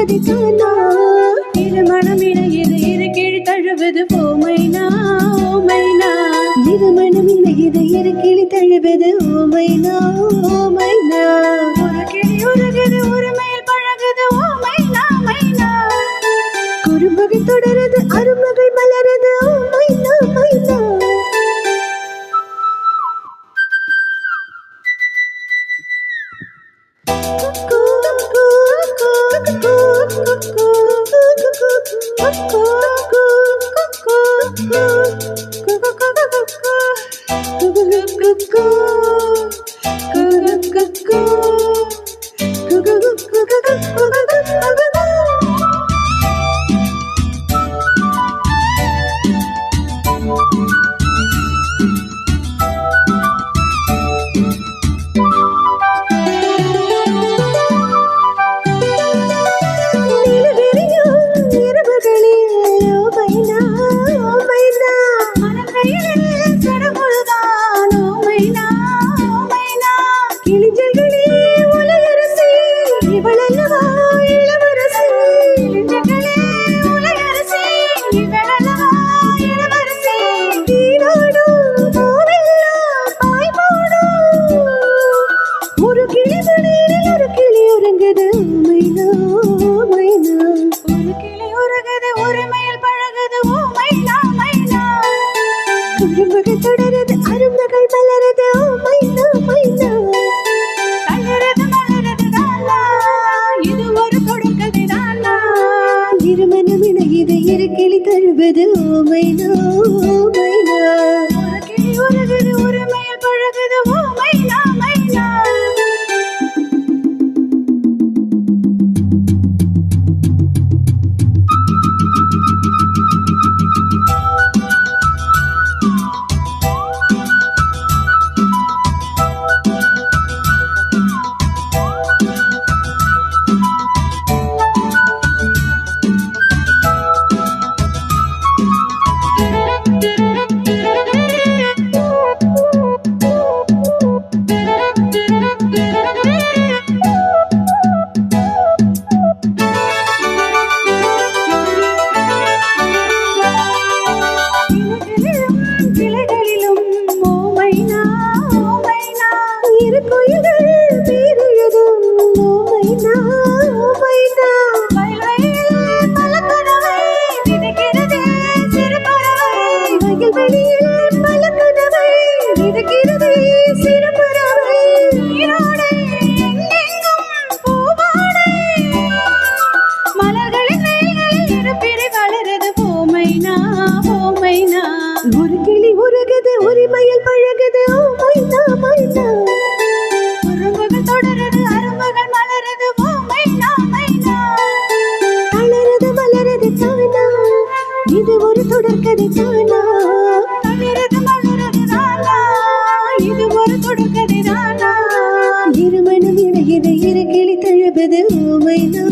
தொடர்கதை தானா இருமணம் இணையது இரு கீழ் தழுவது ஓமைனா ஓமைனா இருமணம் இணையது இரு கீழ் தழுவது ஓமைனா ஓமைனா ஒரு கிளி உருகுது ஒருமையில் பழகுது ஓமைனா மைனா குறும்பகை தொடருது அருமகள் மலருது ஓமைனா மைனா தொடருது அருமகள் மலருது மைனா மைனா தளருது மலருது தானா இது ஒரு தொடர்கதை தானா இருமணம் இணையது இரு கிளி தழுவது மைனா மைனா ஒரு கிளி உருகுது ஒருமையில் பழகுது மைனா மைனா ஒரு கிளி உருகுது உரிமையில் பழகுது மைனா மைனா உறவுகள் தொடருது அருமகள் மலருது மைனா மைனா தளருது மலருது தானா இது ஒரு தொடர்கதை தானா தளருது மலருது தானா இது ஒரு தொடர்கதை தானா இருமணம் இணையது இரு கிளி தழுவது மைனா